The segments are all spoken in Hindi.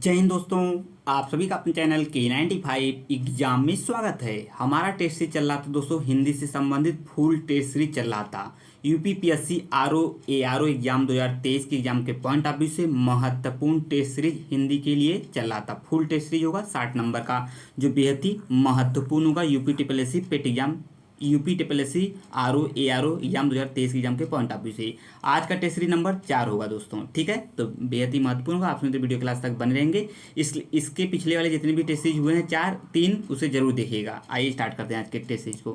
जय हिंद दोस्तों। आप सभी का अपने चैनल K95 एग्जाम में स्वागत है। हमारा टेस्ट सीरीज चल रहा था दोस्तों, हिंदी से संबंधित फुल टेस्ट सीरीज चल रहा था। यूपीपीएससी आरओ एआरओ एग्जाम 2023 के एग्जाम के पॉइंट ऑफ व्यू से महत्वपूर्ण टेस्ट सीरीज हिंदी के लिए चल रहा था। फुल टेस्ट सीरीज होगा 60 नंबर का, जो बेहद ही महत्वपूर्ण होगा यूपी पेट exam, UP TPSC RO ARO exam 2023 के एग्जाम के पॉइंट ऑफ व्यू से। आज का टेस्ट सीरीज नंबर 4 होगा दोस्तों, ठीक है। तो बेहद ही महत्वपूर्ण होगा, आप तो वीडियो क्लास तक बने रहेंगे। इसके पिछले वाले जितने भी टेस्ट सीरीज हुए हैं 3 उसे जरूर देखिएगा। आइए स्टार्ट करते हैं आज के टेस्ट सीरीज को।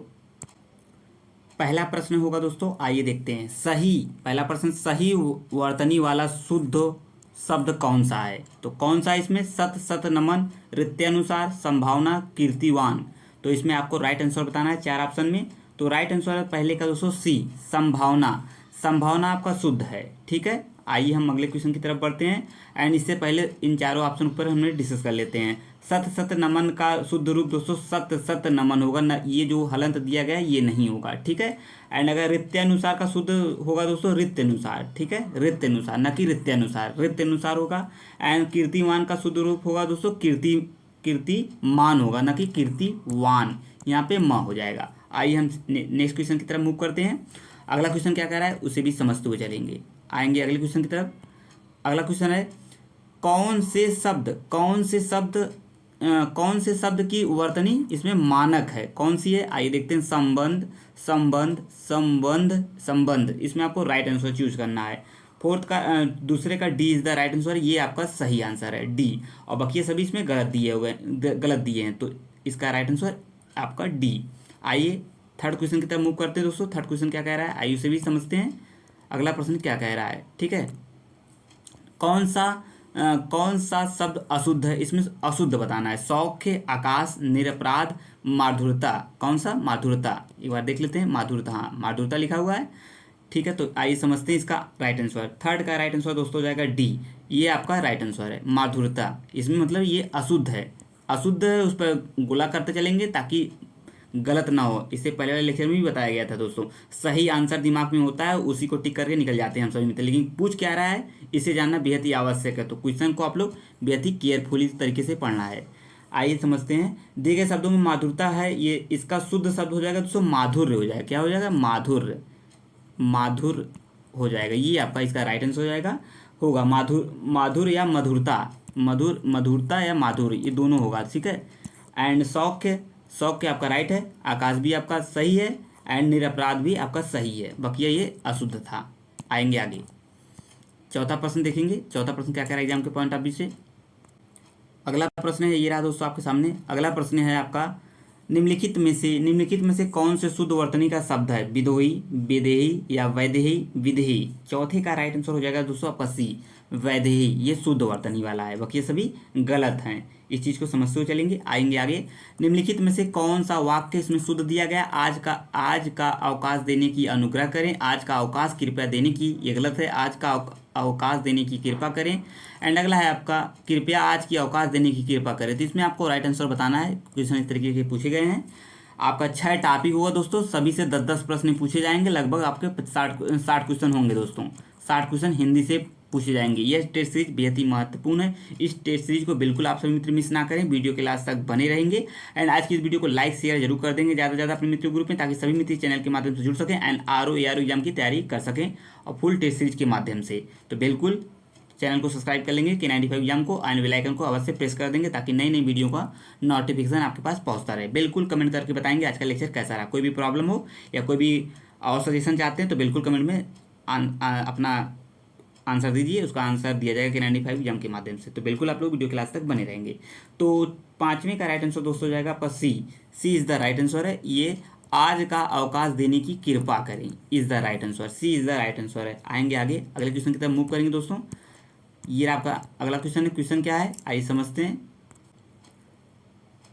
पहला प्रश्न होगा दोस्तों, आइए देखते हैं। पहला प्रश्न, सही वर्तनी वाला शुद्ध शब्द कौन सा है? तो कौन सा है इसमें? सत नमन, रित्यानुसार, संभावना, कीर्तिवान। तो इसमें आपको राइट आंसर बताना है 4 ऑप्शन में। तो राइट आंसर पहले का दोस्तों सी, संभावना। संभावना आपका शुद्ध है, ठीक है। आइए हम अगले क्वेश्चन की तरफ बढ़ते हैं एंड इससे पहले इन चारों ऑप्शन पर हमने डिस्कस कर लेते हैं। सत नमन का शुद्ध रूप दोस्तों सत नमन होगा ना, ये जो हलंत दिया गया है ये नहीं होगा, ठीक है। एंड अगर रित्यानुसार का शुद्ध होगा दोस्तों रित्यानुसार, ठीक है, रित्यानुसार न कि रित्यानुसार, रित्यानुसार होगा। एंड कीर्तिमान का शुद्ध रूप होगा दोस्तों कीर्तिमान होगा, ना कि कीर्तिवान, यहाँ पे म हो जाएगा। आइए हम नेक्स्ट क्वेश्चन की तरफ मूव करते हैं। अगला क्वेश्चन क्या कह रहा है उसे भी समझते हुए चलेंगे, आएंगे अगले क्वेश्चन की तरफ। अगला क्वेश्चन है, कौन से शब्द की वर्तनी इसमें मानक है? कौन सी है? आइए देखते हैं। संबंध, संबंध, संबंध, संबंध। इसमें आपको राइट आंसर चूज करना है। फोर्थ का दूसरे का D is the right answer, ये आपका सही आंसर है डी। और बाकी सभी इसमें गलत दिए हैं, तो इसका राइट आंसर आपका डी। आइए थर्ड क्वेश्चन की तरफ मूव करते हैं दोस्तों। थर्ड क्वेश्चन क्या कह रहा है आइए उसे भी समझते हैं। अगला प्रश्न क्या कह रहा है, ठीक है। कौन सा शब्द अशुद्ध है? इसमें अशुद्ध बताना है। सौख्य, आकाश, निरपराध, माधुरता। कौन सा? माधुरता। एक बार देख लेते हैं। माधुरता, हाँ माधुरता लिखा हुआ है, ठीक है। तो आइए समझते हैं इसका राइट आंसर। थर्ड का राइट आंसर दोस्तों हो जाएगा डी, ये आपका राइट आंसर है माधुरता। इसमें मतलब ये अशुद्ध है, अशुद्ध है, उस पर गुला करते चलेंगे ताकि गलत ना हो। इससे पहले वाले लेक्चर में भी बताया गया था दोस्तों, सही आंसर दिमाग में होता है उसी को टिक करके निकल जाते हैं हम सभी मित्र, लेकिन पूछ क्या रहा है इसे जानना बेहद ही आवश्यक है। तो क्वेश्चन को आप लोग बेहद ही केयरफुली तरीके से पढ़ना है। आइए समझते हैं। दिए गए शब्दों में माधुरता है, ये इसका शुद्ध शब्द हो जाएगा दोस्तों माधुर्य हो जाएगा। क्या हो जाएगा? माधुर्य, माधुर हो जाएगा, ये आपका इसका राइट आंसर हो जाएगा, होगा माधुर या मधुरता, मधुरता या माधुर्य, ये दोनों होगा, ठीक है। एंड सौख्य आपका राइट है, आकाश भी आपका सही है, एंड निरपराध भी आपका सही है, बकिया ये अशुद्ध था। आएंगे आगे चौथा प्रश्न देखेंगे। चौथा प्रश्न क्या कह रहा है एग्जाम के पॉइंट ऑफ व्यू से। अगला प्रश्न है, ये रहा दोस्तों आपके सामने। अगला प्रश्न है आपका, निम्नलिखित में से कौन से शुद्ध वर्तनी का शब्द है? विदोही, विदेही या वैदेही, विदेही। चौथे का राइट आंसर हो जाएगा दोस्तों आपका सी, वैदेही, ये शुद्ध वर्तनी वाला है, बाकी ये सभी गलत हैं। इस चीज़ को समझते हुए चलेंगे, आएंगे आगे। निम्नलिखित में से कौन सा वाक्य इसमें शुद्ध दिया गया? आज का अवकाश देने की अनुग्रह करें, आज का अवकाश कृपया देने की, ये गलत है। आज का अवकाश देने की कृपा करें। एंड अगला है आपका, कृपया आज की अवकाश देने की कृपा करें। तो इसमें आपको राइट आंसर बताना है। क्वेश्चन इस तरीके के पूछे गए हैं। आपका 6 टॉपिक होगा दोस्तों, सभी से 10-10 प्रश्न पूछे जाएंगे। लगभग आपके 60 क्वेश्चन होंगे दोस्तों, 60 क्वेश्चन हिंदी से पूछे जाएंगे। यह टेस्ट सीरीज बेहद ही महत्वपूर्ण है। इस टेस्ट सीरीज को बिल्कुल आप सभी मित्र मिस ना करें, वीडियो के लास्ट तक बने रहेंगे। एंड आज की इस वीडियो को लाइक शेयर जरूर कर देंगे ज़्यादा से ज़्यादा अपने मित्र ग्रुप में, ताकि सभी मित्र चैनल के माध्यम से जुड़ सकें एंड आरओ एआरओ एग्जाम की तैयारी कर सकें और फुल टेस्ट सीरीज के माध्यम से। तो बिल्कुल चैनल को सब्सक्राइब कर लेंगे, K95 एग्जाम को, एंड बेल आइकन को अवश्य प्रेस कर देंगे ताकि नई नई वीडियो का नोटिफिकेशन आपके पास पहुंचता रहे। बिल्कुल कमेंट करके बताएंगे आज का लेक्चर कैसा रहा। कोई भी प्रॉब्लम हो या कोई भी और सजेशन चाहते हैं तो बिल्कुल कमेंट में अपना आंसर दीजिए, उसका आंसर दिया जाएगा K95 एग्जाम के माध्यम से। तो बिल्कुल आप लोग वीडियो क्लास तक बने रहेंगे। तो 5वें का राइट आंसर दोस्तों हो जाएगा आपका c is the right answer है। ये आज का अवकाश देने की कृपा करें is the right answer, c is the right answer है। आएंगे आगे अगले क्वेश्चन की तरफ मूव करेंगे दोस्तों। ये आपका अगला क्वेश्चन है। क्वेश्चन क्या है आइए समझते हैं।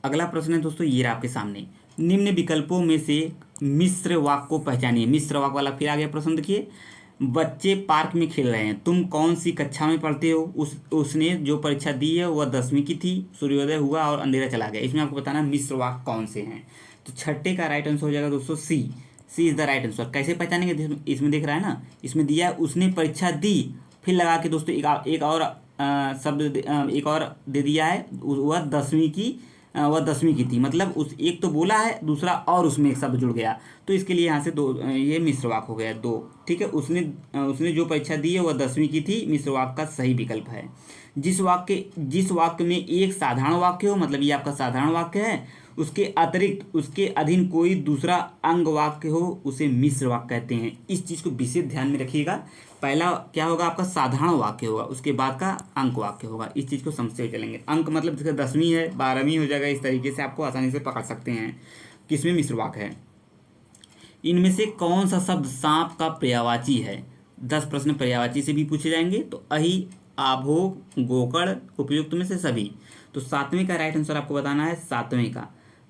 अगला प्रश्न है दोस्तों, ये आपके सामने, निम्न विकल्पों में से मिश्र वाक्य को पहचानिए। मिश्र वाक्य वाला फिर आ गया प्रश्न, देखिए। बच्चे पार्क में खेल रहे हैं, तुम कौन सी कक्षा में पढ़ते हो? उसने जो परीक्षा दी है वह 10वीं की थी, सूर्योदय हुआ और अंधेरा चला गया। इसमें आपको बताना मिश्र वाक्य कौन से हैं। तो छठे का राइट आंसर हो जाएगा दोस्तों सी इज द राइट आंसर। कैसे पहचानेंगे? इसमें दिख रहा है ना, इसमें दिया उसने परीक्षा दी, फिर लगा के दोस्तों एक और शब्द एक और दे दिया है, वह 10वीं की वह 10वीं की थी, मतलब उस एक तो बोला है, दूसरा और उसमें एक शब्द जुड़ गया, तो इसके लिए यहाँ से दो ये मिश्र वाक्य हो गया दो। ठीक है, उसने जो परीक्षा दी है वह 10वीं की थी, मिश्र वाक्य का सही विकल्प है। जिस वाक्य में एक साधारण वाक्य हो, मतलब ये आपका साधारण वाक्य है, उसके अतिरिक्त उसके अधीन कोई दूसरा अंग वाक्य हो, उसे मिश्र वाक्य कहते हैं। इस चीज़ को विशेष ध्यान में रखिएगा। पहला क्या होगा आपका साधारण वाक्य होगा, उसके बाद का अंक वाक्य होगा। इस चीज़ को समझते हुए चलेंगे। अंक मतलब जैसे 10वीं है, 12वीं हो जाएगा, इस तरीके से आपको आसानी से पकड़ सकते हैं किसमें मिश्र वाक्य है। इनमें से कौन सा शब्द सांप का पर्यायवाची है? 10 प्रश्न पर्यायवाची से भी पूछे जाएंगे। तो अहि, आभोग, गोकर्ण, उपयुक्त में से सभी। तो 7वें का राइट आंसर आपको बताना है।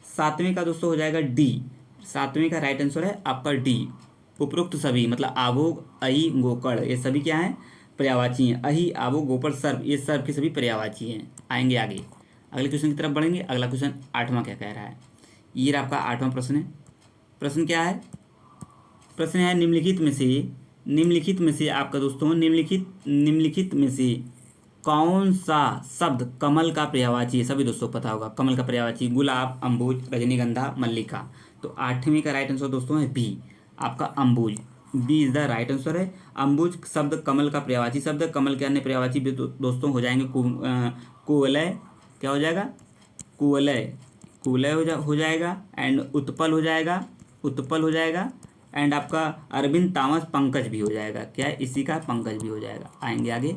7वें का दोस्तों हो जाएगा डी। 7वें का राइट आंसर है आपका डी, उपरोक्त सभी, मतलब आभोग, अहि, गोकर्ण, ये सभी क्या हैं? पर्यायवाची हैं। अहि, आभोग, गोकर्ण, सर्प, ये सर्प के सभी पर्यायवाची हैं। आएंगे आगे, अगले क्वेश्चन की तरफ बढ़ेंगे। अगला क्वेश्चन 8वां क्या कह रहा है, ये आपका 8वां प्रश्न है। प्रश्न क्या है? प्रश्न है निम्नलिखित में से आपका दोस्तों निम्नलिखित में से कौन सा शब्द कमल का पर्यायवाची है? सभी दोस्तों को पता होगा कमल का पर्यायवाची गुलाब, अम्बुज, रजनीगंधा, मल्लिका। तो 8वें का राइट आंसर दोस्तों है बी, आपका अम्बुज। B is the right answer है। अम्बुज शब्द कमल का पर्यायवाची शब्द है। कमल के अन्य पर्यायवाची भी दोस्तों हो जाएंगे कुवलय, क्या हो जाएगा? कुवलय, हो जाएगा, एंड उत्पल हो जाएगा, एंड आपका अरविंद, तामस, पंकज भी हो जाएगा। क्या है? इसी का पंकज भी हो जाएगा। आएंगे आगे।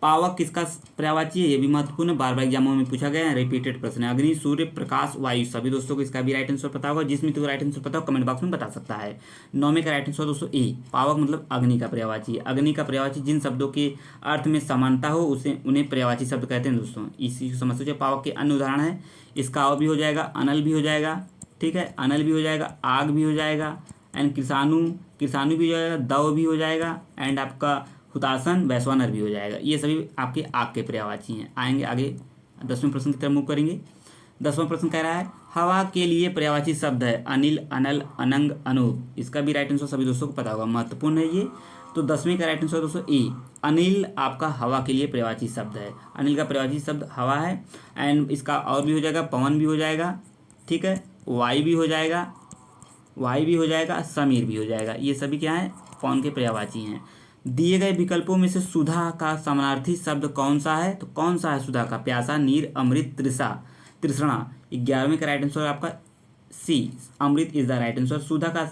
पावक किसका पर्यायवाची है? ये भी महत्वपूर्ण है, बार बार एग्जामों में पूछा गया है, रिपीटेड प्रश्न है। अग्नि, सूर्य, प्रकाश, वायु, सभी दोस्तों को इसका भी राइट आंसर पता होगा। जिसमें तो राइट आंसर पता हो कमेंट बॉक्स में बता सकता है। 9वें का राइट आंसर दोस्तों ए, पावक मतलब अग्नि का पर्यायवाची है। अग्नि का पर्यायवाची जिन शब्दों के अर्थ में समानता हो उसे उन्हें पर्यायवाची शब्द कहते हैं दोस्तों। इसी को समझ लीजिए। पावक के अन्य उदाहरण है, इसका भी हो जाएगा, अनल भी हो जाएगा, ठीक है, अनल भी हो जाएगा, आग भी हो जाएगा, एंड किसानु भी हो जाएगा, दव भी हो जाएगा, एंड आपका हुतासन, वैश्वानर भी हो जाएगा। ये सभी आपके आग के पर्यायवाची हैं। आएंगे आगे 10वें प्रश्न की तरफ मूव करेंगे। 10वां प्रश्न कह रहा है हवा के लिए पर्यायवाची शब्द है अनिल, अनल, अनंग, अनूप। इसका भी राइट आंसर सभी दोस्तों को पता होगा, महत्वपूर्ण है ये। तो 10वें का राइट आंसर दोस्तों ए, अनिल आपका हवा के लिए पर्यायवाची शब्द है। अनिल का पर्यायवाची शब्द हवा है, एंड इसका और भी हो जाएगा, पवन भी हो जाएगा, ठीक है, वायु भी हो जाएगा, समीर भी हो जाएगा। ये सभी क्या है? पवन के पर्यायवाची हैं। दिए गए विकल्पों में से सुधा का समानार्थी शब्द कौन सा है? तो कौन सा है सुधा का? प्यासा, नीर, अमृत, तृष्णा। 11वें का राइट आंसर आपका सी, अमृत इज द राइट आंसर। सुधा का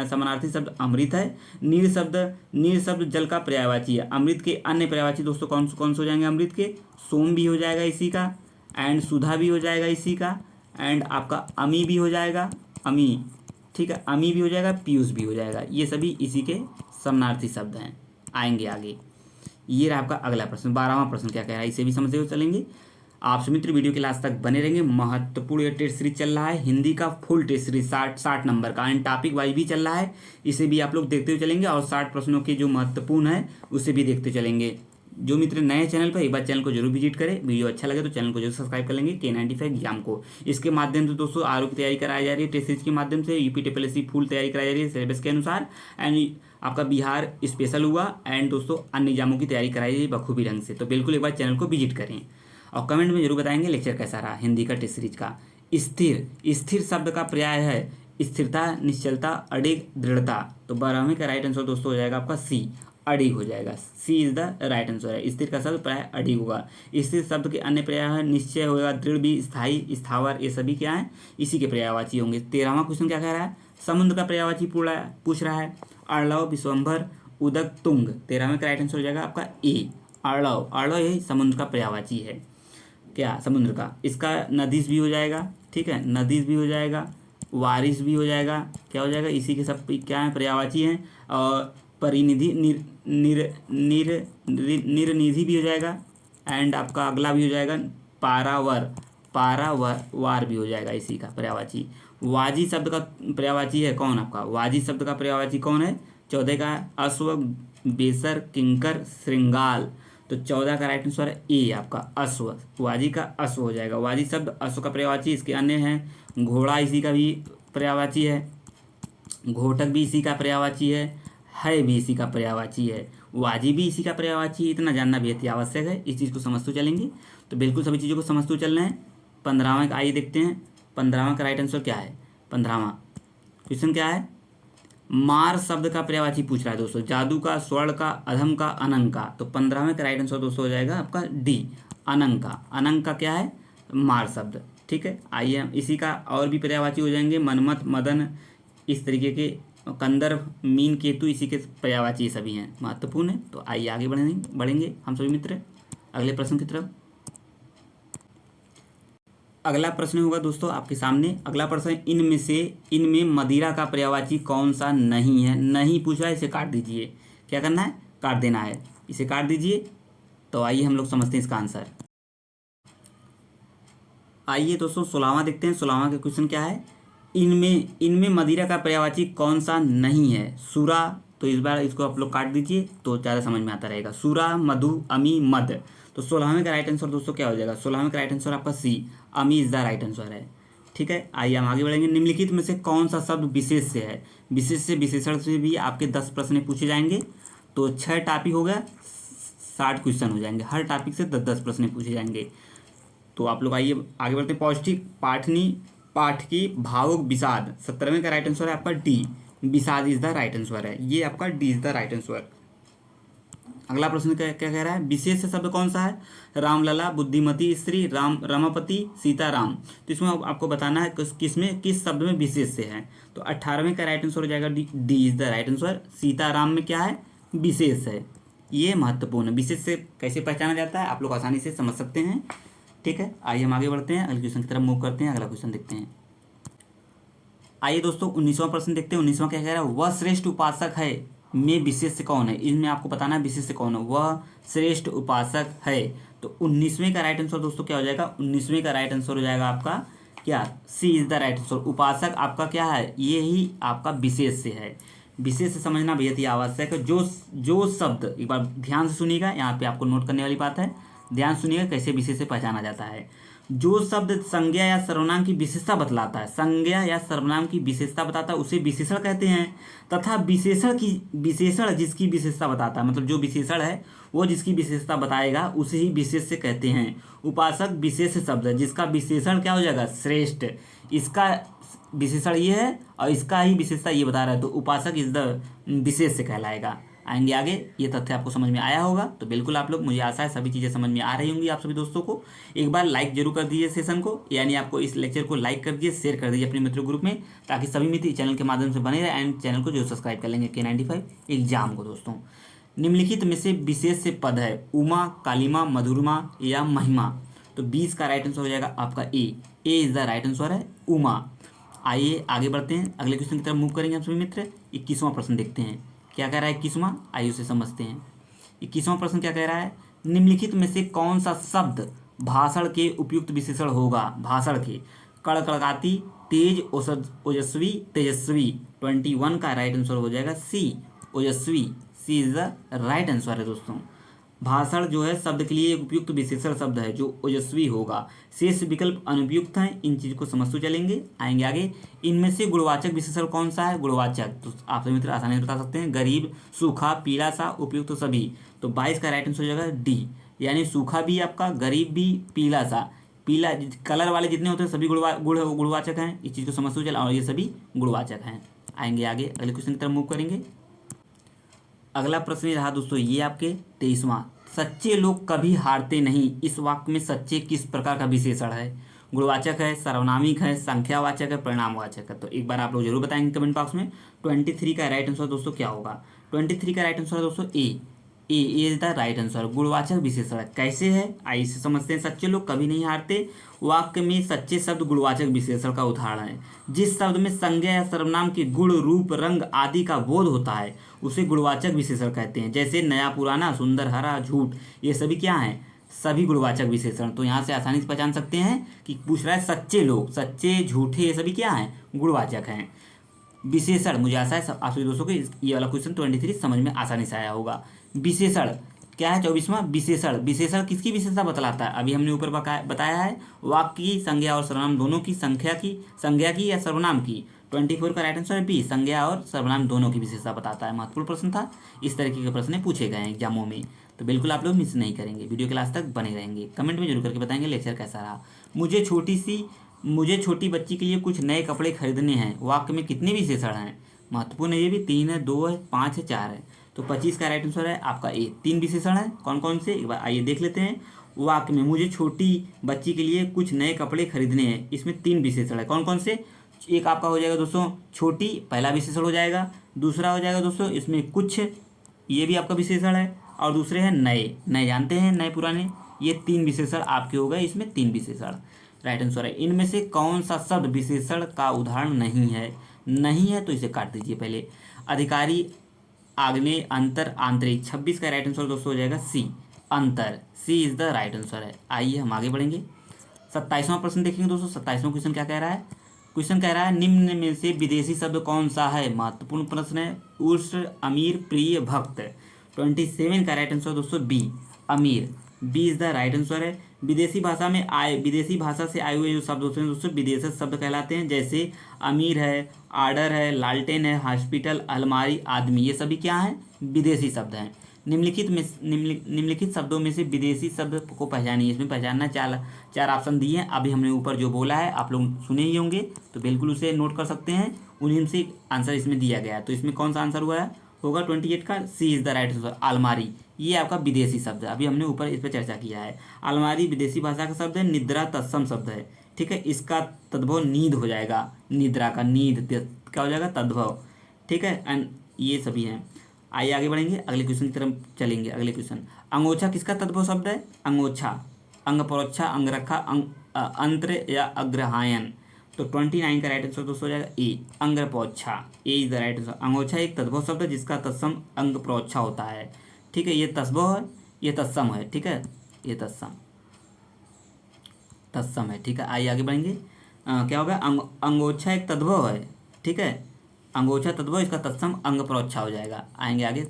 समानार्थी शब्द अमृत है। नीर शब्द जल का पर्यायवाची है। अमृत के अन्य पर्यायवाची दोस्तों कौन से हो जाएंगे? अमृत के सोम भी हो जाएगा इसी का, एंड सुधा भी हो जाएगा इसी का, एंड आपका अमी भी हो जाएगा, अमी, ठीक है, अमी भी हो जाएगा, पीयूष भी हो जाएगा। ये सभी इसी के समानार्थी शब्द हैं। आएंगे आगे। ये रहा आपका अगला प्रश्न। 12वां प्रश्न क्या कह रहा है, इसे भी समझते हुए चलेंगे। आप सुमित्र वीडियो के लास्ट तक बने रहेंगे। महत्वपूर्ण ये टेस्ट सीरीज चल रहा है, हिंदी का फुल टेस्ट सीरीज 60 नंबर का, एंड टॉपिक वाइज भी चल रहा है। इसे भी आप लोग देखते हुए चलेंगे, और 60 प्रश्नों के जो महत्वपूर्ण है उसे भी देखते चलेंगे। जो मित्र नए चैनल पर, एक बार चैनल को जरूर विजिट करें। वीडियो अच्छा लगे तो चैनल को जरूर सब्सक्राइब कर लेंगे। K95 एग्जाम को इसके माध्यम से दोस्तों आरोग्य की तैयारी कराई जा रही है, टेस्ट सीरीज के माध्यम से। UPSSC फुल तैयारी कराई जा रही है सिलेबस के अनुसार, एंड आपका बिहार स्पेशल हुआ, एंड दोस्तों अन्य एग्जामों की तैयारी कराई जाए बखूबी ढंग से। तो बिल्कुल एक बार चैनल को विजिट करें, और कमेंट में जरूर बताएंगे लेक्चर कैसा रहा हिंदी का टेस्ट सीरीज का। स्थिर शब्द का पर्याय है स्थिरता, निश्चलता, अडिग, दृढ़ता। तो 12वें का राइट आंसर दोस्तों हो जाएगा आपका सी, अडिग हो जाएगा। सी इज द राइट आंसर है। स्थिर का शब्द प्राय अडिग होगा। स्थिर शब्द के अन्य पर्याय है निश्चय होगा, दृढ़ भी, स्थायी, स्थावर, ये सभी क्या है? इसी के पर्यायवाची होंगे। 13वां क्वेश्चन क्या कह रहा है? समुद्र का पर्यायवाची पूछ रहा है। अर्णव, विश्वंभर, उदक, तुंग। 13वें का राइट आंसर हो जाएगा आपका ए, अर्णव यही समुद्र का पर्यायवाची है। क्या? समुद्र का। इसका नदीस भी हो जाएगा, ठीक है, नदीस भी हो जाएगा, वारिस भी हो जाएगा, क्या हो जाएगा? इसी के सब क्या है? पर्यायवाची हैं। और परिनिधि, निरनिधि भी हो जाएगा, एंड आपका अगला भी हो जाएगा पारावार भी हो जाएगा इसी का पर्यायवाची। वाजी शब्द का पर्यायवाची है कौन आपका? वाजी शब्द का पर्यायवाची कौन है? 14 का अश्व, बेसर, किंकर, श्रृंगाल। तो 14 का राइट आंसर है ए आपका अश्व। वाजी का अश्व हो जाएगा। वाजी शब्द अश्व का पर्यायवाची। इसके अन्य हैं घोड़ा, इसी का भी पर्यायवाची है। घोटक भी इसी का पर्यायवाची है भी इसी का पर्यायवाची है। वाजिबी इसी का पर्यायवाची है, इतना जानना बेहद ही आवश्यक है। इस चीज़ को समझते चलेंगे तो बिल्कुल सभी चीज़ों को समझते चल रहे हैं। 15वां का आइए देखते हैं, 15वां का राइट आंसर क्या है। 15वां क्वेश्चन क्या है, मार शब्द का पर्यायवाची पूछ रहा है दोस्तों, जादू का, स्वर्ण का, अधम का, अनंग का। तो 15वें का राइट आंसर दोस्तों हो जाएगा आपका डी, अनंग का। अनंग का क्या है, मार शब्द। ठीक है, आइए हम इसी का और भी पर्यायवाची हो जाएंगे, मनमत, मदन, इस तरीके के, कंदर्प, मीन, केतु, इसी के पर्यायवाची सभी हैं, महत्वपूर्ण है। तो आइए आगे बढ़ेंगे हम सभी मित्र अगले प्रश्न की तरफ। अगला प्रश्न होगा दोस्तों आपके सामने, अगला प्रश्न, इनमें मदिरा का पर्यायवाची कौन सा नहीं है। नहीं पूछ रहा है, इसे काट दीजिए। क्या करना है, काट देना है, इसे काट दीजिए। तो आइए हम लोग समझते हैं इसका आंसर। आइए दोस्तों 16वां देखते हैं। 16वां का क्वेश्चन क्या है, इनमें मदिरा का पर्यायवाची कौन सा नहीं है। सूरा, तो इस बार इसको आप लोग काट दीजिए तो ज़्यादा समझ में आता रहेगा। सूरा, मधु, अमी, मद। तो 16वें का राइट आंसर दोस्तों क्या हो जाएगा, 16वें का राइट आंसर आपका सी, अमी इज द राइट आंसर है। ठीक है, आइए हम आगे बढ़ेंगे। निम्नलिखित में से कौन सा शब्द विशेष से है। विशेष से, विशेषण से भी आपके 10 प्रश्न पूछे जाएंगे। तो 6 टॉपिक हो गया, 60 क्वेश्चन हो जाएंगे, हर टॉपिक से 10-10 प्रश्न पूछे जाएंगे। तो आप लोग आइए आगे बढ़ते हैं। पौष्टिक, पाठनी, पाठकी, भावुक, विषाद। 17वें का राइट आंसर है आपका डी, विषाद इज द राइट आंसर है, ये आपका D is the right answer. अगला प्रश्न क्या क्या कह रहा है, विशेष शब्द कौन सा है। रामलला, बुद्धिमती स्त्री, रमापति, सीताराम। तो इसमें आपको बताना है किस शब्द में विशेष से है। तो 18वें का राइट आंसर हो जाएगा D is the right answer. Sitaram में क्या है, विशेष है, ये महत्वपूर्ण है। विशेष से कैसे पहचाना जाता है आप लोग आसानी से समझ सकते हैं। ठीक है, आइए हम आगे बढ़ते हैं, अगले क्वेश्चन की तरफ मूव करते हैं। अगला क्वेश्चन देखते हैं। आइए दोस्तों 19वां प्रश्न देखते हैं। 19वां क्या कह रहा है, वह श्रेष्ठ उपासक है में विशेष से कौन है। इसमें आपको बताना है विशेष से कौन है, वह श्रेष्ठ उपासक है। तो 19वें का राइट आंसर दोस्तों क्या हो जाएगा, 19वें का राइट आंसर हो जाएगा आपका क्या, सी इज द राइट आंसर। उपासक आपका क्या है, ये ही आपका विशेष से है। विशेष से समझना बेहद ही आवश्यक है। जो शब्द, एक बार ध्यान से सुनिएगा, यहाँ पे आपको नोट करने वाली बात है, ध्यान सुनिएगा कैसे विशेष से पहचाना जाता है। जो शब्द संज्ञा या सर्वनाम की विशेषता बतलाता है, संज्ञा या सर्वनाम की विशेषता बताता है, उसे विशेषण कहते हैं। तथा विशेषण जिसकी विशेषता बताता है, मतलब जो विशेषण है वो जिसकी विशेषता बताएगा उसे ही विशेष से कहते हैं। उपासक विशेष शब्द है जिसका विशेषण क्या हो जाएगा, श्रेष्ठ। इसका विशेषण ये है और इसका ही विशेषता ये बता रहा है, तो उपासक इज द विशेष से कहलाएगा। आएंगे आगे, ये तथ्य आपको समझ में आया होगा। तो बिल्कुल आप लोग, मुझे आशा है सभी चीज़ें समझ में आ रही होंगी आप सभी दोस्तों को। एक बार लाइक जरूर कर दीजिए सेशन को, यानी आपको इस लेक्चर को लाइक कर दीजिए, शेयर कर दीजिए अपने मित्रों ग्रुप में, ताकि सभी मित्र चैनल के माध्यम से बने रहे एंड चैनल को जो सब्सक्राइब कर लेंगे K95 एग्जाम को। दोस्तों निम्नलिखित में से विशेष से पद है, उमा, कालिमा, मधुरमा या महिमा। तो 20 का राइट आंसर हो जाएगा आपका ए इज द राइट आंसर है, उमा। आइए आगे बढ़ते हैं, अगले क्वेश्चन की तरफ मूव करेंगे हम सभी मित्र। 21वां प्रश्न देखते हैं क्या कह रहा है। 21वां, आइए उसे समझते हैं। 21वां प्रश्न क्या कह रहा है, निम्नलिखित में से कौन सा शब्द भाषण के उपयुक्त विशेषण होगा। भाषण के, कड़कड़ाती, तेज, ओजस्वी, तेजस्वी। 21 का राइट आंसर हो जाएगा सी, ओजस्वी, सी इज द राइट आंसर है दोस्तों। भाषण जो है शब्द के लिए उपयुक्त विशेषण शब्द है जो ओजस्वी होगा। शेष विकल्प अनुपयुक्त हैं, इन चीज को समझते चलेंगे। आएंगे आगे, इनमें से गुणवाचक विशेषण कौन सा है। गुणवाचक तो आप सभी मित्र आसानी से बता सकते हैं, गरीब, सूखा, पीला सा, उपयुक्त सभी। तो 22 का राइट आंसर हो जाएगा डी, यानी सूखा भी आपका, गरीब भी, पीला सा। पीला कलर वाले जितने होते हैं सभी गुणवाचक हैं, इस चीज़ को समझते चला, और ये सभी गुणवाचक हैं। आएंगे आगे, अगले क्वेश्चन की तरफ मूव करेंगे। अगला प्रश्न रहा दोस्तों ये आपके 23वां, सच्चे लोग कभी हारते नहीं। इस वाक्य में सच्चे किस प्रकार का विशेषण है। गुणवाचक है, सर्वनामिक है, संख्यावाचक है, परिणामवाचक है। तो एक बार आप लोग जरूर बताएंगे कमेंट बॉक्स में। 23 का राइट आंसर दोस्तों क्या होगा। 23 का राइट आंसर है दोस्तों ए इज द राइट आंसर। गुणवाचक विशेषण कैसे है, आइए इसे समझते हैं। सच्चे लोग कभी नहीं हारते, वाक्य में सच्चे शब्द गुणवाचक विशेषण का उदाहरण है। जिस शब्द में संज्ञा या सर्वनाम के गुण, रूप, रंग आदि का बोध होता है उसे गुणवाचक विशेषण कहते हैं। जैसे नया, पुराना, सुंदर, हरा, झूठ, ये सभी क्या हैं, सभी गुणवाचक विशेषण। तो यहाँ से आसानी से पहचान सकते हैं कि पूछ रहा है सच्चे लोग, सच्चे, झूठे, ये सभी क्या हैं, गुणवाचक हैं। विशेषण, मुझे आशा है आप सभी दोस्तों को ये वाला क्वेश्चन 23 समझ में आसानी से आया होगा। विशेषण क्या है, 24वां विशेषण। विशेषण किसकी विशेषता बतलाता है, अभी हमने ऊपर बताया है, वाक्य की, संज्ञा और सर्वनाम दोनों की, संज्ञा की या सर्वनाम की। 24 का राइट आंसर है बी, संज्ञा और सर्वनाम दोनों की विशेषता बताता है। महत्वपूर्ण प्रश्न था, इस तरीके के प्रश्न पूछे गए हैं एग्जामों में, तो बिल्कुल आप लोग मिस नहीं करेंगे। वीडियो के लास्ट तक बने रहेंगे। कमेंट में जरूर करके बताएंगे लेक्चर कैसा रहा। मुझे छोटी बच्ची के लिए कुछ नए कपड़े खरीदने हैं, वाक्य में कितने विशेषण हैं? महत्वपूर्ण है ये भी, 3 है, 2 है, 5 है, 4 है। तो 25 का राइट आंसर है आपका ए। 3 विशेषण है, कौन कौन से एक बार आइए देख लेते हैं। वाक्य में मुझे छोटी बच्ची के लिए कुछ नए कपड़े खरीदने हैं, इसमें 3 विशेषण है, कौन कौन से? एक आपका हो जाएगा दोस्तों छोटी, पहला विशेषण हो जाएगा। दूसरा हो जाएगा दोस्तों इसमें कुछ, ये भी आपका विशेषण है। और दूसरे हैं नए, नए जानते हैं नए पुराने, ये 3 विशेषण आपके हो गए, इसमें 3 विशेषण राइट आंसर है। इनमें से कौन सा शब्द विशेषण का उदाहरण नहीं है? नहीं है तो इसे काट दीजिए पहले। अधिकारी, आग्नेय, अंतर, आंतरिक। 26 का राइट आंसर दोस्तों हो जाएगा सी, अंतर। सी इज द राइट आंसर है। आइए हम आगे बढ़ेंगे। 27वां प्रश्न देखेंगे दोस्तों। 27वां क्वेश्चन क्या कह रहा है? क्वेश्चन कह रहा है निम्न में से विदेशी शब्द कौन सा है? महत्वपूर्ण प्रश्न है। उष्ण, अमीर, प्रिय, भक्त। 27 का राइट आंसर दोस्तों बी, अमीर। B is the right answer है। विदेशी भाषा से आए हुए जो शब्द होते हैं दोस्तों विदेशी शब्द कहलाते हैं। जैसे अमीर है, आर्डर है, लालटेन है, हॉस्पिटल, अलमारी, आदमी, ये सभी क्या हैं? विदेशी शब्द हैं। निम्नलिखित शब्दों में से विदेशी शब्द को पहचानिए। इसमें पहचानना चार ऑप्शन दिए हैं। अभी हमने ऊपर जो बोला है आप लोग सुने ही होंगे, तो बिल्कुल उसे नोट कर सकते हैं। उन्हीं से आंसर इसमें दिया गया है। तो इसमें कौन सा आंसर हुआ है? होगा 28 का सी इज द राइट आंसर, अलमारी। ये आपका विदेशी शब्द है, अभी हमने ऊपर इस पर चर्चा किया है। अलमारी विदेशी भाषा का शब्द है। निद्रा तत्सम शब्द है, ठीक है। इसका तद्भव नींद हो जाएगा, निद्रा का नींद क्या हो जाएगा? तद्भव, ठीक है। एंड ये सभी हैं। आइए आगे बढ़ेंगे, अगले क्वेश्चन की तरफ चलेंगे। अगले क्वेश्चन, अंगोछा किसका तद्भव शब्द है? अंगोछा, अंगपरोक्षा, अंगरखा, अंत्र या अग्रहायन। तो 29 का राइट आंसर दोस्तों हो जाएगा ए, अंगपरोक्षा। ए इज द राइट आंसर। अंगोछा एक तद्भव शब्द है जिसका तत्सम अंगपरोक्षा होता है, ठीक है। ये तद्भव है, ये तत्सम है, ठीक है। ये तत्सम है, ठीक है। आइए आगे बढ़ेंगे। क्या होगा? अंगोछा एक तद्भव है, ठीक है। अंगोछा तद्भव, इसका तत्सम अंगपरोक्षा हो जाएगा। आएंगे आगे।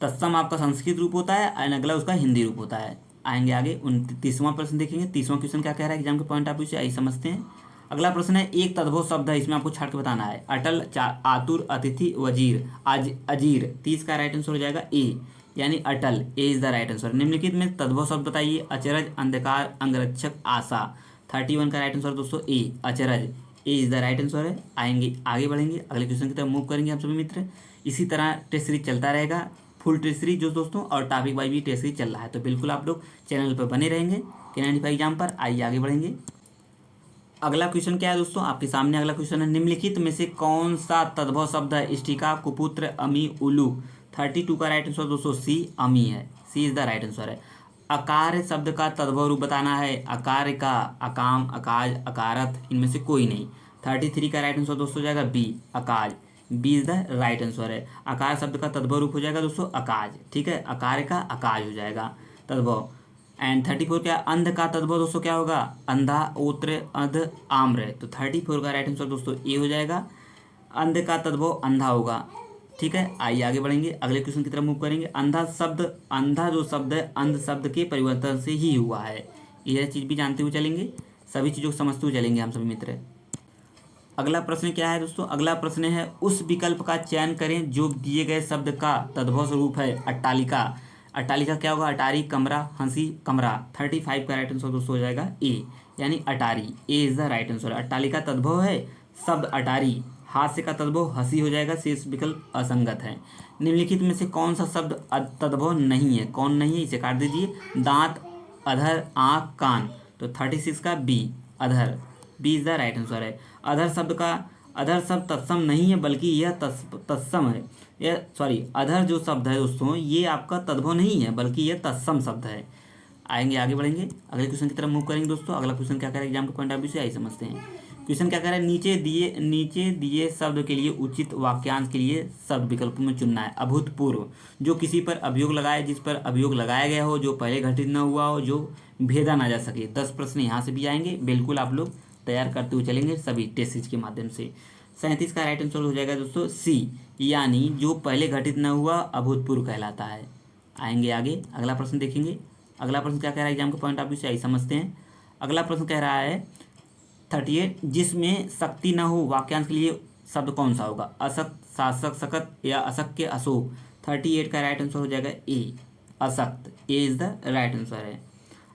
तत्सम आपका संस्कृत रूप होता है और अगला उसका हिंदी रूप होता है। आएंगे आगे। 29वां प्रश्न देखेंगे। 30वां क्वेश्चन क्या कह रहा है एग्जाम के पॉइंट ऑफ व्यू से, आइए समझते हैं। अगला प्रश्न है एक तद्भव शब्द है, इसमें आपको छाट के बताना है। अटल, आतुर, अतिथि, वजीर, अजीर। 30 का राइट आंसर हो जाएगा ए, यानी अटल। ए इज द राइट आंसर। निम्नलिखित में तद्भव शब्द बताइए। अचरज, अंधकार, अंगरक्षक, आशा। 31 का राइट आंसर दोस्तों ए, अचरज। ए इज द राइट आंसर है। आएंगे आगे बढ़ेंगे, अगले क्वेश्चन की तरफ मूव करेंगे हम सभी मित्र। इसी तरह टेस्ट सीरीज चलता रहेगा, फुल टेस्ट सीरीज जो दोस्तों, और टॉपिक वाइज भी टेस्ट सीरीज चल रहा है। तो बिल्कुल आप लोग चैनल पर बने रहेंगे K95 एग्जाम पर। आइए आगे बढ़ेंगे। अगला क्वेश्चन क्या है दोस्तों आपके सामने? अगला क्वेश्चन है निम्नलिखित में से कौन सा तद्भव शब्द है? इष्टिका, कुपुत्र, अमी, उल्लू। 32 का राइट आंसर दोस्तों सी, अमी है। सी इज द राइट आंसर है। अकार शब्द का तद्भव रूप बताना है। अकार का, अकाम, अकाज, अकारत, इनमें से कोई नहीं। 33 का राइट आंसर दोस्तों हो जाएगा बी, अकाज। B is the right answer है। अकार शब्द का तद्भव रूप हो जाएगा दोस्तों अकाज, ठीक है। अकार का अकाज हो जाएगा तद्भव। एंड 34 क्या? अंध का तद्भव दोस्तों क्या होगा? अंधा, ओत्र, अध, आम्र। तो 34 का राइट आंसर दोस्तों ए हो जाएगा। अंध का तद्भव अंधा होगा, ठीक है। आइए आगे बढ़ेंगे, अगले क्वेश्चन की तरफ मूव करेंगे। अंधा जो शब्द है अंध शब्द के परिवर्तन से ही हुआ है। यह चीज़ भी जानते हुए चलेंगे, सभी चीज़ों को समझते हुए चलेंगे हम सभी मित्र। अगला प्रश्न क्या है दोस्तों? अगला प्रश्न है उस विकल्प का चयन करें जो दिए गए शब्द का तद्भव स्वरूप है। अट्टालिका। अट्टालिका क्या होगा? अटारी, कमरा, हंसी, कमरा। 35 का राइट आंसर दोस्तों हो जाएगा ए, यानी अटारी। ए इज द राइट आंसर। अट्टालिका तद्भव है शब्द अटारी। हास्य का तद्भव हंसी हो जाएगा। शेष विकल्प असंगत है। निम्नलिखित में से कौन सा शब्द तद्भव नहीं है? कौन नहीं है इसे काट दीजिए। दांत, अधर, आँख, कान। तो 36 का बी, अधर। B is the right answer है। अधर शब्द तत्सम नहीं है, बल्कि यह तत्सम है। यह अधर जो शब्द है दोस्तों ये आपका तद्भव नहीं है, बल्कि यह तत्सम शब्द है। आएंगे आगे बढ़ेंगे, अगले क्वेश्चन की तरफ मूव करेंगे दोस्तों। अगला क्वेश्चन क्या करें एग्जाम के पॉइंट ऑफ व्यू से, आइए समझते हैं। क्वेश्चन क्या कह रहा है? नीचे दिए शब्द के लिए उचित वाक्यांश के लिए शब्द विकल्पों में चुनना है। अभूतपूर्व, जो किसी पर अभियोग लगाए, जिस पर अभियोग लगाया गया हो, जो पहले घटित न हुआ हो, जो भेदा ना जा सके। 10 प्रश्न यहाँ से भी आएंगे, बिल्कुल आप लोग तैयार करते हुए चलेंगे सभी टेस्ट सीरीज के माध्यम से। 37 का राइट आंसर हो जाएगा दोस्तों सी, यानी जो पहले घटित न हुआ अभूतपूर्व कहलाता है। आएंगे आगे, अगला प्रश्न देखेंगे। अगला प्रश्न क्या कह रहा है एग्जाम के पॉइंट ऑफ व्यू से, आइए समझते हैं। अगला प्रश्न कह रहा है 38 जिसमें शक्ति न हो वाक्यांश के लिए शब्द कौन सा होगा? अशक्त, शासक, शकत या अशक्य, अशोक। 38 का राइट आंसर हो जाएगा ए, अशक्त। ए इज द राइट आंसर है।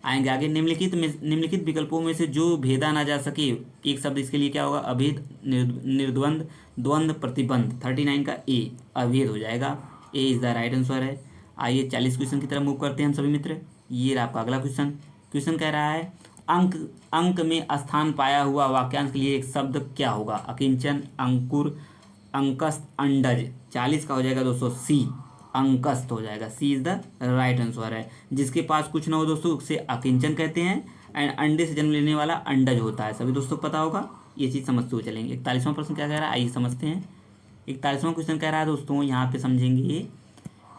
आएंगे आगे, निम्नलिखित विकल्पों में से जो भेदा ना जा सके एक शब्द, इसके लिए क्या होगा? अभेद, निर्द्वंद, द्वंद, प्रतिबंध। 39 का ए, अभेद हो जाएगा। ए इज द राइट आंसर है। आइए 40 क्वेश्चन की तरफ मूव करते हैं हम सभी मित्र। ये रहा आपका अगला क्वेश्चन। क्वेश्चन कह रहा है अंक अंक में स्थान पाया हुआ वाक्यांश के लिए एक शब्द क्या होगा? अकिंचन, अंकुर, अंकस्त, अंडज। 40 का हो जाएगा दोस्तों सी, अंकस्त हो जाएगा। सी इज द राइट आंसर है। जिसके पास कुछ ना हो दोस्तों उसे अकिंचन कहते हैं, एंड अंडे से जन्म लेने वाला अंडज होता है। सभी दोस्तों को पता होगा, ये चीज़ समझते हुए चलेंगे। 41वां प्रश्न क्या कह रहा है, आइए समझते हैं। 41वां क्वेश्चन कह रहा है दोस्तों, यहाँ पे समझेंगे।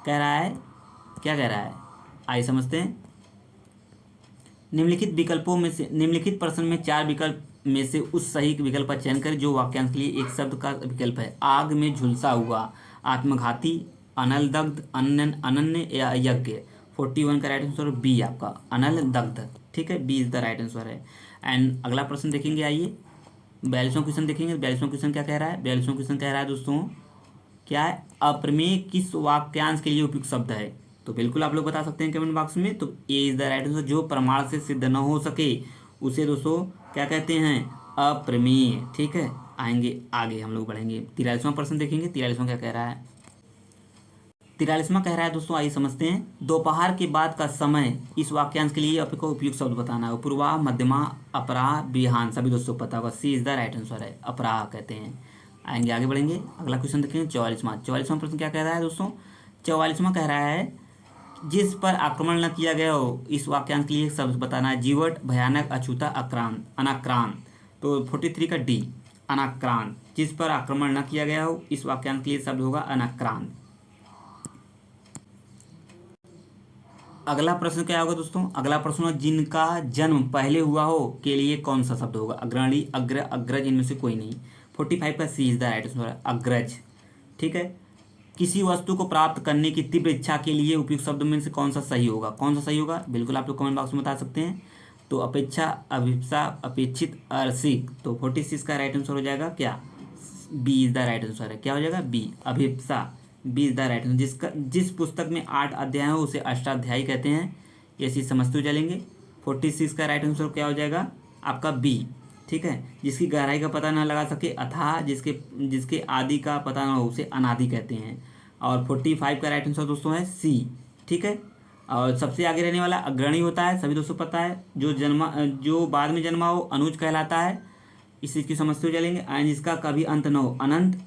कह रहा है, क्या कह रहा है, आइए समझते हैं। निम्नलिखित प्रश्न में 4 विकल्प में से उस सही विकल्प का चयन करें जो वाक्यांश के लिए एक शब्द का विकल्प है। आग में झुलसा हुआ, आत्मघाती, अनल दग्ध, अनन्य या यज्ञ। 41 का राइट आंसर बी आपका, अनल दग्ध। ठीक है, b is the right answer है। एंड अगला प्रश्न देखेंगे, आइए 42वां क्वेश्चन देखेंगे। 42वां क्वेश्चन क्या कह रहा है? 42वां क्वेश्चन कह रहा है दोस्तों, क्या है? अप्रमेय किस वाक्यांश के लिए उपयुक्त शब्द है? तो बिल्कुल आप लोग बता सकते हैं कमेंट बॉक्स में। तो ए इज द राइट आंसर। जो प्रमाण से सिद्ध न हो सके उसे दोस्तों क्या कहते हैं? अप्रमेय। ठीक है, आएंगे आगे हम लोग बढ़ेंगे। 43वां प्रश्न देखेंगे। 43वां क्या कह रहा है? 43वां कह रहा है दोस्तों, आइए समझते हैं। दोपहर के बाद का समय इस वाक्यांश के लिए आपको उपयुक्त शब्द बताना है। पूर्वा, मध्यमा, अपराह, बिहान। सभी दोस्तों को पता होगा, सी इज द राइट आंसर है, अपराह कहते हैं। आएंगे आगे बढ़ेंगे। अगला क्वेश्चन देखेंगे 44वां प्रश्न क्या कह रहा है दोस्तों? 44वां कह रहा है जिस पर आक्रमण न किया गया हो इस वाक्यांश के लिए एक शब्द बताना है। जीवट, भयानक, अछूता, आक्रांत, अनाक्रांत। तो 43 का डी, अनाक्रांत। जिस पर आक्रमण न किया गया हो इस वाक्यांश के लिए शब्द होगा अनाक्रांत। अगला प्रश्न क्या होगा दोस्तों? अगला प्रश्न है जिनका जन्म पहले हुआ हो के लिए कौन सा शब्द होगा? अग्रणी, अग्र, अग्रज, इनमें से कोई नहीं। 45 का सी इज द राइट आंसर, अग्रज। ठीक है, किसी वस्तु को प्राप्त करने की तीव्र इच्छा के लिए उपयुक्त शब्द में से कौन सा सही होगा? कौन सा सही होगा? बिल्कुल आप लोग कमेंट बॉक्स में बता सकते हैं। तो अपेक्षा, अभिप्सा, अपेक्षित, अरसिक। तो 46 का राइट आंसर हो जाएगा क्या? B is the right answer है। क्या हो जाएगा? बी, अभिप्सा। B is the right answer. जिस पुस्तक में 8 अध्याय हो उसे अष्टाध्यायी कहते हैं। ये चीज़ समझते हुए चलेंगे। 46 का राइट आंसर क्या हो जाएगा आपका? बी। ठीक है, जिसकी गहराई का पता ना लगा सके अथाह, जिसके आदि का पता ना हो उसे अनादि कहते हैं। और 45 का राइट आंसर दोस्तों है सी। ठीक है, और सबसे आगे रहने वाला अग्रणी होता है, सभी दोस्तों पता है। जो बाद में जन्मा हो अनुज कहलाता है। इस चीज़ की समझते हुए चलेंगे। एंड जिसका कभी अंत न हो अनंत,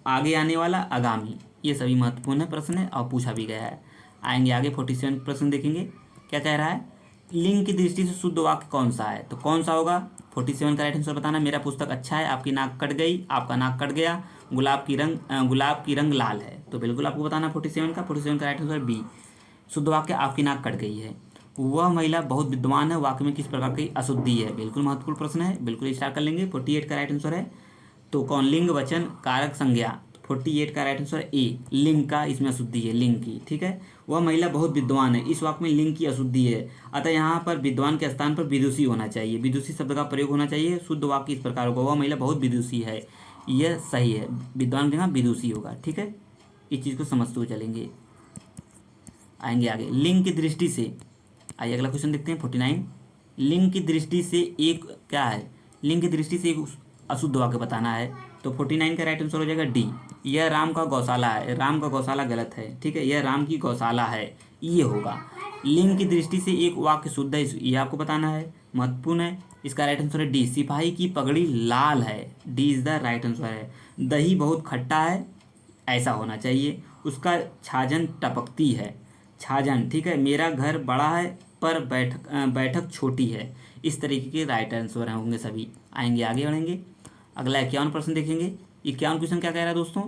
आगे आने वाला आगामी। ये सभी महत्वपूर्ण प्रश्न है और पूछा भी गया है। आएंगे आगे 47 प्रश्न देखेंगे। क्या कह रहा है? लिंग की दृष्टि से शुद्ध वाक्य कौन सा है? तो कौन सा होगा? 47 का राइट आंसर बताना। मेरा पुस्तक अच्छा है, आपकी नाक कट गई, आपका नाक कट गया, गुलाब की रंग लाल है। तो बिल्कुल आपको बताना 47 का राइट आंसर बी, शुद्ध वाक्य आपकी नाक कट गई है। वह महिला बहुत विद्वान है, वाक्य में किस प्रकार की अशुद्धि है? बिल्कुल महत्वपूर्ण प्रश्न है, बिल्कुल स्टार्ट कर लेंगे। 48 का राइट आंसर है। तो कौन? लिंग, वचन, कारक, संज्ञा। 48 का राइट आंसर ए, लिंग का इसमें अशुद्धि है, लिंग की। ठीक है, वह महिला बहुत विद्वान है, इस वाक्य में लिंग की अशुद्धि है, अतः यहाँ पर विद्वान के स्थान पर विदुषी होना चाहिए, विदुषी शब्द का प्रयोग होना चाहिए। शुद्ध वाक्य इस प्रकार होगा, वह महिला बहुत विदुषी है, यह सही है। विद्वान के यहाँ विदुषी होगा। ठीक है, इस चीज़ को समझते हुए चलेंगे। आएंगे आगे लिंग की दृष्टि से। आइए अगला क्वेश्चन देखते हैं 49। लिंग की दृष्टि से एक क्या है? लिंग की दृष्टि से एक अशुद्ध वाक्य बताना है। तो 49 का राइट आंसर हो जाएगा डी, यह राम का गौशाला है। राम का गौशाला गलत है। ठीक है, यह राम की गौशाला है, ये होगा। लिंग की दृष्टि से एक वाक्य शुद्ध है, ये आपको बताना है, महत्वपूर्ण है। इसका राइट आंसर है डी, सिपाही की पगड़ी लाल है। D is the right answer है। दही बहुत खट्टा है, ऐसा होना चाहिए। उसका छाजन टपकती है, छाजन। ठीक है, मेरा घर बड़ा है पर बैठक छोटी है। इस तरीके के राइट आंसर होंगे सभी। आएंगे आगे बढ़ेंगे। अगला 51 प्रश्न देखेंगे। 51 क्वेश्चन क्या कह रहा है दोस्तों?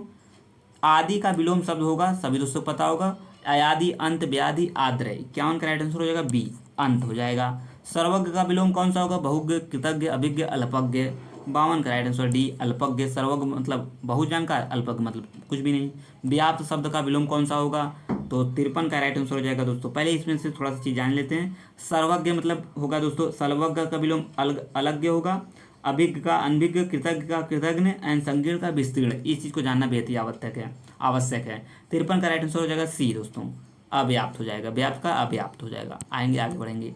आदि का विलोम शब्द होगा, सभी दोस्तों को पता होगा। अयादि, अंत, व्याधि, आद्रय। 51 का राइट आंसर हो जाएगा बी, अंत हो जाएगा। सर्वज्ञ का विलोम कौन सा होगा? बहुज्ञ, कृतज्ञ, अभिज्ञ, अल्पज्ञ। 52 का राइट आंसर डी, अल्पज्ञ। सर्वज्ञ मतलब बहुत जानकार, अल्पज्ञ मतलब कुछ भी नहीं। व्याप्त शब्द का विलोम कौन सा होगा? तो 53 का राइट आंसर हो जाएगा दोस्तों। पहले इसमें से थोड़ा सा चीज़ जान लेते हैं। सर्वज्ञ मतलब होगा दोस्तों, सर्वज्ञ का विलोम अलज्ञ होगा। अभिज्ञ का अनभिज्ञ, कृतज्ञ का कृतज्ञ एंड संकीर्ण का विस्तीर्ण। इस चीज़ को जानना बेहद ही आवश्यक है। 53 का राइट आंसर हो जाएगा सी दोस्तों, अव्याप्त हो जाएगा, व्याप्त का अव्याप्त हो जाएगा। आएंगे आगे बढ़ेंगे।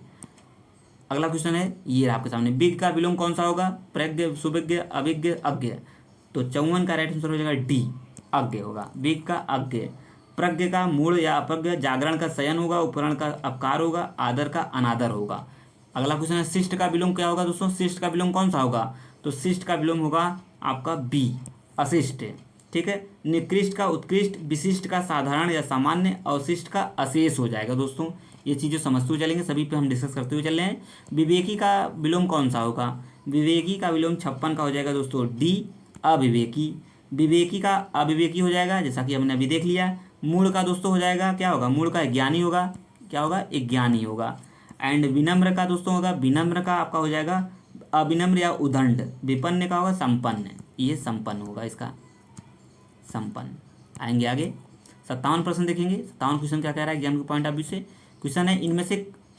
अगला क्वेश्चन है ये आपके सामने, विज्ञ का विलोम कौन सा होगा? प्रज्ञ, सुविज्ञ, अभिज्ञ, अज्ञ। तो 54 का राइट आंसर हो जाएगा डी, अज्ञ होगा। विज्ञ का अज्ञ। प्रज्ञ का मूढ़ या अपज्ञ, जागरण का शयन होगा, उपकरण का अपकार होगा, आदर का अनादर होगा। अगला क्वेश्चन है शिष्ट का विलोम क्या होगा दोस्तों? शिष्ट का विलोम कौन सा होगा? तो शिष्ट का विलोम होगा आपका बी, अशिष्ट। ठीक है। निकृष्ट का उत्कृष्ट, विशिष्ट का साधारण या सामान्य, अवशिष्ट का अशेष हो जाएगा दोस्तों। ये चीज़ें समझते हुए चलेंगे, सभी पे हम डिस्कस करते हुए चल रहे हैं। विवेकी का विलोम कौन सा होगा? विवेकी का विलोम 56 का हो जाएगा दोस्तों डी, अविवेकी। विवेकी का अविवेकी हो जाएगा, जैसा कि हमने अभी देख लिया। मूढ़ का दोस्तों हो जाएगा क्या होगा? मूढ़ का ज्ञानी होगा, क्या होगा? एक ज्ञानी होगा। एंड विनम्र का दोस्तों होगा, विनम्र का आपका हो जाएगा अविनम्र या उदंड। विपन्न का होगा संपन्न, ये संपन्न होगा इसका, संपन्न। आएंगे आगे। 57 प्रश्न देखेंगे। 57 क्वेश्चन क्या कह रहा है एग्जाम के पॉइंट ऑफ व्यू से? क्वेश्चन है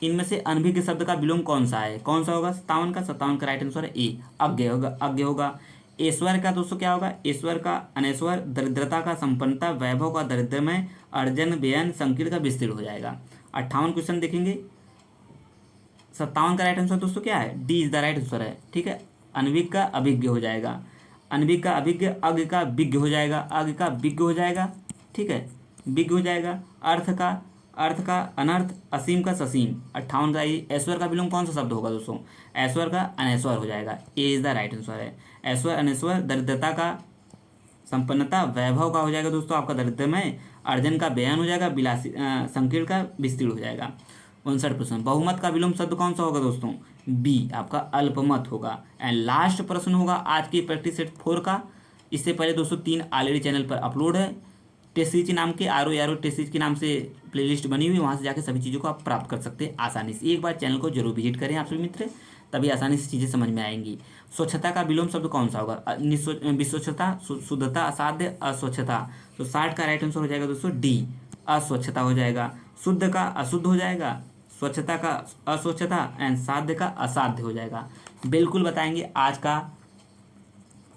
इनमें से अनभिज्ञ शब्द का विलोम कौन सा है? कौन सा होगा 57 का? 57 का राइट आंसर है ए, अज्ञ होगा, अज्ञ होगा। ऐश्वर्य का दोस्तों क्या होगा? ऐश्वर्य का अनैश्वर, दरिद्रता का संपन्नता, वैभव का दरिद्रमय, अर्जन व्ययन, संकीर्ण का विस्तीर्ण हो जाएगा। 58 क्वेश्चन देखेंगे। 57 का राइट आंसर दोस्तों क्या है? D is the right answer है। ठीक है। अनभिज्ञ का अभिज्ञ हो जाएगा, अनभिज्ञ का अभिज्ञ, अज्ञ का विज्ञ हो जाएगा, अज्ञ का विज्ञ हो जाएगा। ठीक है, विज्ञ हो जाएगा। अर्थ का अनर्थ, असीम का ससीम। 58 का ऐश्वर्य का विलोम कौन सा शब्द होगा दोस्तों? ऐश्वर्य का अनैश्वर हो जाएगा, ए इज द राइट आंसर है। ऐश्वर्य अनैश्वर, दरिद्रता का संपन्नता, वैभव का हो जाएगा दोस्तों आपका दरिद्रमय, अर्जन का व्ययन हो जाएगा, विलासी संकीर्ण का विस्तीर्ण हो जाएगा। 59 प्रश्न, बहुमत का विलोम शब्द कौन सा होगा दोस्तों? बी आपका अल्पमत होगा। एंड लास्ट प्रश्न होगा आज की प्रैक्टिस सेट 4 का। इससे पहले दोस्तों 3 ऑलरेडी चैनल पर अपलोड है, टेस्ट सीरीज नाम के, आर टेस्ट सीरीज के नाम से प्लेलिस्ट बनी हुई, वहाँ से जाकर सभी चीज़ों को आप प्राप्त कर सकते हैं आसानी से। एक बार चैनल को जरूर विजिट करें आप सभी मित्र, तभी आसानी से चीज़ें समझ में आएंगी। स्वच्छता का विलोम शब्द कौन सा होगा? विस्वच्छता, शुद्धता, असाध्य, अस्वच्छता। तो 60 का राइट आंसर हो जाएगा दोस्तों डी, अस्वच्छता हो जाएगा। शुद्ध का अशुद्ध हो जाएगा, स्वच्छता का अस्वच्छता एंड साध्य का असाध्य हो जाएगा। बिल्कुल बताएंगे आज का,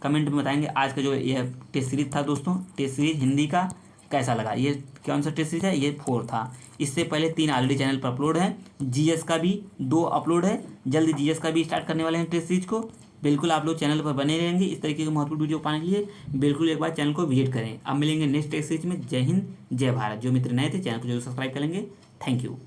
कमेंट में बताएंगे आज का जो यह टेस्ट सीरीज था दोस्तों, टेस्ट सीरीज हिंदी का कैसा लगा। ये कौन सा टेस्ट सीरीज है? ये 4 था। इससे पहले 3 ऑलरेडी चैनल पर अपलोड है, जीएस का भी 2 अपलोड है, जल्दी जीएस का भी स्टार्ट करने वाले हैं टेस्ट सीरीज को। बिल्कुल आप लोग चैनल पर बने रहेंगे इस तरीके के महत्वपूर्ण वीडियो पाने के लिए। बिल्कुल एक बार चैनल को विजिट करें। अब मिलेंगे नेक्स्ट टेस्ट सीरीज में। जय हिंद, जय भारत। जो मित्र नए थे चैनल को जरूर सब्सक्राइब करेंगे। Thank you.